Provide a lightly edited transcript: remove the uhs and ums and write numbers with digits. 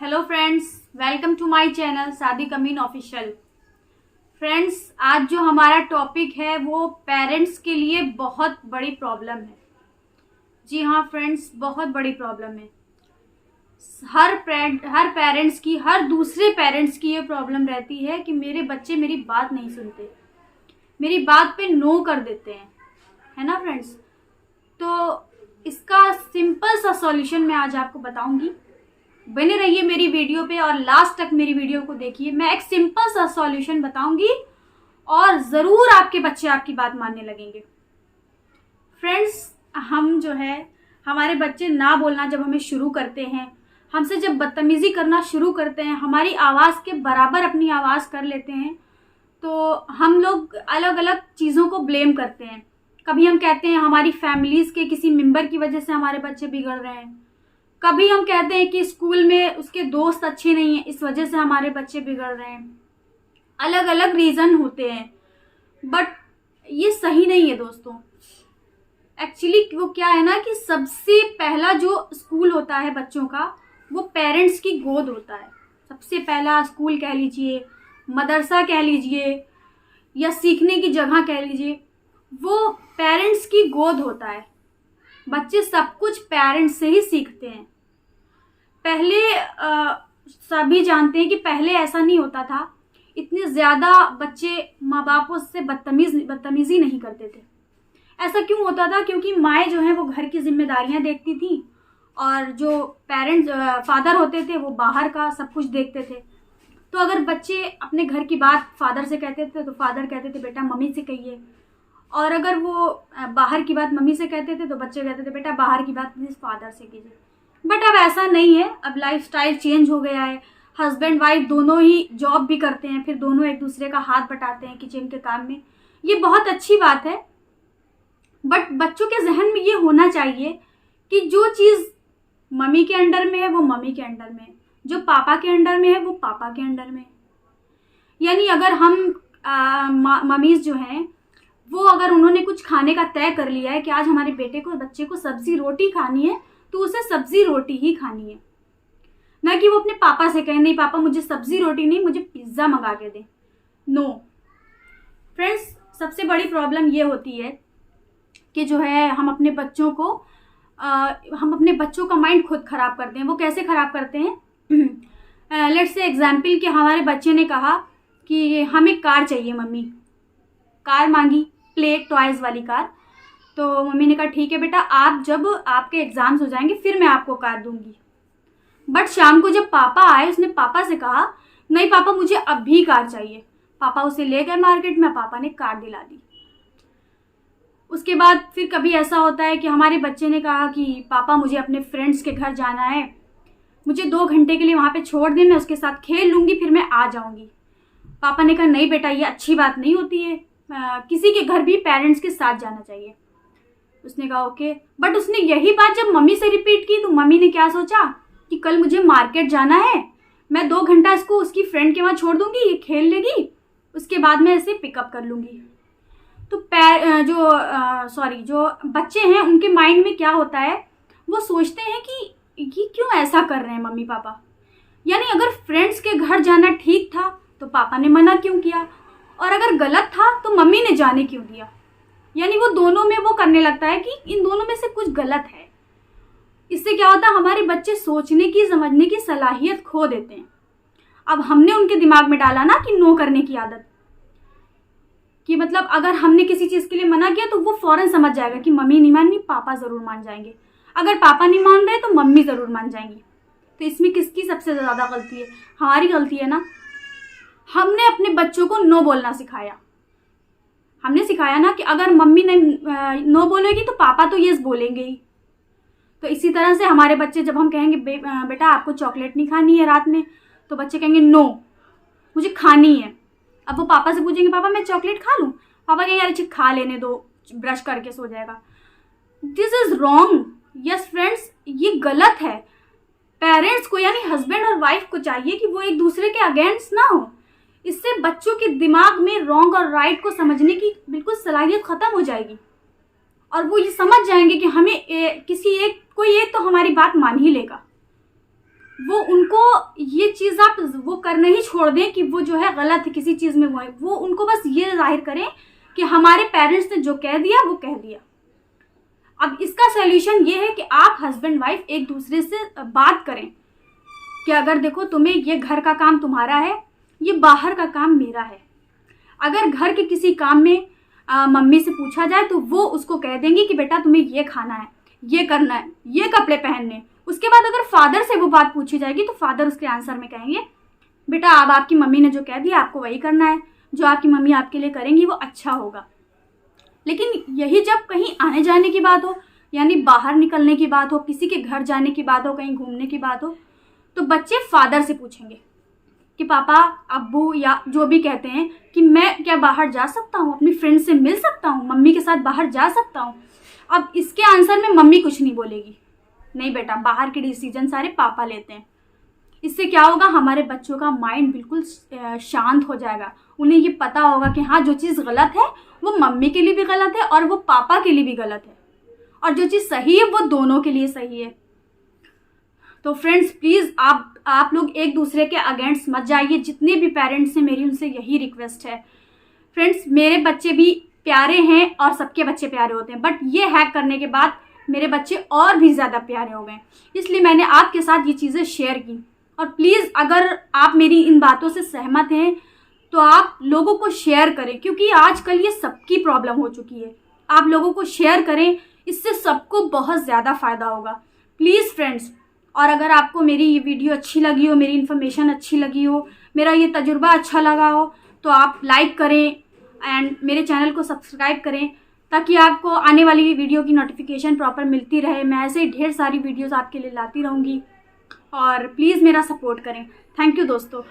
Hello friends, welcome to my channel Sadiq Amin official. Friends, आज जो हमारा टॉपिक है वो पेरेंट्स के लिए बहुत बड़ी प्रॉब्लम है। जी हाँ फ्रेंड्स, बहुत बड़ी प्रॉब्लम है। हर पेरेंट्स की, हर दूसरे पेरेंट्स की ये प्रॉब्लम रहती है कि मेरे बच्चे मेरी बात नहीं सुनते, मेरी बात पे नो कर देते हैं, है ना फ्रेंड्स। तो इसका सिंपल सा सॉल्यूशन मैं आज आपको बताऊंगी। बने रहिए मेरी वीडियो पे और लास्ट तक मेरी वीडियो को देखिए। मैं एक सिंपल सा सॉल्यूशन बताऊंगी और ज़रूर आपके बच्चे आपकी बात मानने लगेंगे। फ्रेंड्स, हम जो है, हमारे बच्चे ना बोलना जब हमें शुरू करते हैं, हमसे जब बदतमीज़ी करना शुरू करते हैं, हमारी आवाज़ के बराबर अपनी आवाज़ कर लेते हैं, तो हम लोग अलग अलग चीज़ों को ब्लेम करते हैं। कभी हम कहते हैं हमारी फैमिलीज़ के किसी मेंबर की वजह से हमारे बच्चे बिगड़ रहे हैं, कभी हम कहते हैं कि स्कूल में उसके दोस्त अच्छे नहीं हैं, इस वजह से हमारे बच्चे बिगड़ रहे हैं। अलग अलग रीज़न होते हैं, बट ये सही नहीं है दोस्तों। एक्चुअली वो क्या है ना कि सबसे पहला जो स्कूल होता है बच्चों का, वो पेरेंट्स की गोद होता है। सबसे पहला स्कूल कह लीजिए, मदरसा कह लीजिए, या सीखने की जगह कह लीजिए, वो पेरेंट्स की गोद होता है। बच्चे सब कुछ पेरेंट्स से ही सीखते हैं। पहले सभी जानते हैं कि पहले ऐसा नहीं होता था, इतने ज़्यादा बच्चे माँ बापों से बदतमीज़ी नहीं करते थे। ऐसा क्यों होता था? क्योंकि माएँ जो हैं वो घर की जिम्मेदारियां देखती थी और जो पेरेंट्स फादर होते थे वो बाहर का सब कुछ देखते थे। तो अगर बच्चे अपने घर की बात फादर से कहते थे तो फादर कहते थे बेटा मम्मी से कहिए, और अगर वो बाहर की बात मम्मी से कहते थे तो बच्चे कहते थे बेटा बाहर की बात प्लीज़ फादर से कीजिए। बट अब ऐसा नहीं है, अब लाइफस्टाइल चेंज हो गया है। हस्बैंड वाइफ दोनों ही जॉब भी करते हैं, फिर दोनों एक दूसरे का हाथ बटाते हैं किचन के काम में। ये बहुत अच्छी बात है, बट बच्चों के जहन में ये होना चाहिए कि जो चीज़ मम्मी के अंडर में है वो मम्मी के अंडर में है, जो पापा के अंडर में है वो पापा के अंडर में है। यानी अगर हम मम्मीज़ जो हैं वो, अगर उन्होंने कुछ खाने का तय कर लिया है कि आज हमारे बच्चे को सब्जी रोटी खानी है, तो उसे सब्जी रोटी ही खानी है, ना कि वो अपने पापा से कहे नहीं पापा मुझे सब्जी रोटी नहीं, मुझे पिज्ज़ा मंगा के दे। नो फ्रेंड्स, सबसे बड़ी प्रॉब्लम ये होती है कि जो है हम अपने बच्चों का माइंड खुद ख़राब करते हैं। वो कैसे ख़राब करते हैं? लेट्स से एग्जाम्पल कि हमारे बच्चे ने कहा कि हमें कार चाहिए मम्मी, कार मांगी, प्ले टॉयज़ वाली कार। तो मम्मी ने कहा ठीक है बेटा, आप जब आपके एग्ज़ाम्स हो जाएंगे फिर मैं आपको कार दूंगी। बट शाम को जब पापा आए, उसने पापा से कहा नहीं पापा मुझे अभी कार चाहिए। पापा उसे ले गए मार्केट में, पापा ने कार दिला दी। उसके बाद फिर कभी ऐसा होता है कि हमारे बच्चे ने कहा कि पापा मुझे अपने फ्रेंड्स के घर जाना है, मुझे 2 घंटे के लिए वहाँ पे छोड़ दें, मैं उसके साथ खेल लूँगी फिर मैं आ जाऊँगी। पापा ने कहा नहीं बेटा ये अच्छी बात नहीं होती है, किसी के घर भी पेरेंट्स के साथ जाना चाहिए। उसने कहा ओके। बट उसने यही बात जब मम्मी से रिपीट की तो मम्मी ने क्या सोचा कि कल मुझे मार्केट जाना है, मैं 2 घंटा इसको उसकी फ्रेंड के वहाँ छोड़ दूंगी, ये खेल लेगी, उसके बाद मैं इसे पिकअप कर लूँगी। तो जो बच्चे हैं उनके माइंड में क्या होता है, वो सोचते हैं कि ये क्यों ऐसा कर रहे हैं मम्मी पापा। यानी अगर फ्रेंड्स के घर जाना ठीक था तो पापा ने मना क्यों किया, और अगर गलत था तो मम्मी ने जाने क्यों दिया। यानी वो दोनों में वो करने लगता है कि इन दोनों में से कुछ गलत है। इससे क्या होता है, हमारे बच्चे सोचने की, समझने की सलाहियत खो देते हैं। अब हमने उनके दिमाग में डाला ना कि नो करने की आदत, कि मतलब अगर हमने किसी चीज़ के लिए मना किया तो वो फौरन समझ जाएगा कि मम्मी नहीं मानी, पापा ज़रूर मान जाएंगे, अगर पापा नहीं मान रहे तो मम्मी ज़रूर मान जाएंगी। तो इसमें किसकी सबसे ज़्यादा गलती है? हमारी गलती है ना। हमने अपने बच्चों को नो बोलना सिखाया। हमने सिखाया ना कि अगर मम्मी ने नो बोलेगी तो पापा तो यस बोलेंगे ही। तो इसी तरह से हमारे बच्चे, जब हम कहेंगे बेटा आपको चॉकलेट नहीं खानी है रात में, तो बच्चे कहेंगे नो मुझे खानी है। अब वो पापा से पूछेंगे पापा मैं चॉकलेट खा लूँ, पापा कहेंगे यार खा लेने दो, ब्रश करके सो जाएगा। This is wrong. Yes friends, ये गलत है। पेरेंट्स को यानी हस्बैंड और वाइफ को चाहिए कि वो एक दूसरे के अगेंस्ट ना हो। इससे बच्चों के दिमाग में रॉन्ग और राइट को समझने की बिल्कुल सलाहियत ख़त्म हो जाएगी, और वो ये समझ जाएंगे कि हमें कोई एक तो हमारी बात मान ही लेगा। वो उनको ये चीज़ आप वो करना ही छोड़ दें कि वो जो है गलत है किसी चीज़ में, वो उनको बस ये जाहिर करें कि हमारे पेरेंट्स ने जो कह दिया वो कह दिया। अब इसका सॉल्यूशन ये है कि आप हस्बैंड वाइफ एक दूसरे से बात करें कि अगर देखो तुम्हें ये घर का काम तुम्हारा है, ये बाहर का काम मेरा है। अगर घर के किसी काम में मम्मी से पूछा जाए तो वो उसको कह देंगी कि बेटा तुम्हें ये खाना है, ये करना है, ये कपड़े पहनने। उसके बाद अगर फादर से वो बात पूछी जाएगी तो फादर उसके आंसर में कहेंगे बेटा अब आपकी मम्मी ने जो कह दिया आपको वही करना है, जो आपकी मम्मी आपके लिए करेंगी वो अच्छा होगा। लेकिन यही जब कहीं आने जाने की बात हो, यानी बाहर निकलने की बात हो, किसी के घर जाने की बात हो, कहीं घूमने की बात हो, तो बच्चे फादर से पूछेंगे कि पापा अब्बू या जो भी कहते हैं कि मैं क्या बाहर जा सकता हूँ, अपनी फ्रेंड से मिल सकता हूँ, मम्मी के साथ बाहर जा सकता हूँ। अब इसके आंसर में मम्मी कुछ नहीं बोलेगी, नहीं बेटा बाहर के डिसीजन सारे पापा लेते हैं। इससे क्या होगा, हमारे बच्चों का माइंड बिल्कुल शांत हो जाएगा। उन्हें ये पता होगा कि हाँ जो चीज़ गलत है वो मम्मी के लिए भी गलत है और वो पापा के लिए भी गलत है, और जो चीज़ सही है वो दोनों के लिए सही है। तो फ्रेंड्स प्लीज़ आप लोग एक दूसरे के अगेंस्ट मत जाइए। जितने भी पेरेंट्स हैं मेरी उनसे यही रिक्वेस्ट है। फ्रेंड्स मेरे बच्चे भी प्यारे हैं और सबके बच्चे प्यारे होते हैं, बट ये हैक करने के बाद मेरे बच्चे और भी ज़्यादा प्यारे हो गए, इसलिए मैंने आपके साथ ये चीज़ें शेयर की। और प्लीज़ अगर आप मेरी इन बातों से सहमत हैं तो आप लोगों को शेयर करें, क्योंकि आजकल ये सबकी प्रॉब्लम हो चुकी है। आप लोगों को शेयर करें, इससे सबको बहुत ज़्यादा फ़ायदा होगा प्लीज़ फ्रेंड्स। और अगर आपको मेरी ये वीडियो अच्छी लगी हो, मेरी इन्फॉर्मेशन अच्छी लगी हो, मेरा ये तजुर्बा अच्छा लगा हो, तो आप लाइक करें एंड मेरे चैनल को सब्सक्राइब करें, ताकि आपको आने वाली वीडियो की नोटिफिकेशन प्रॉपर मिलती रहे। मैं ऐसे ही ढेर सारी वीडियोस आपके लिए लाती रहूँगी, और प्लीज़ मेरा सपोर्ट करें। थैंक यू दोस्तों।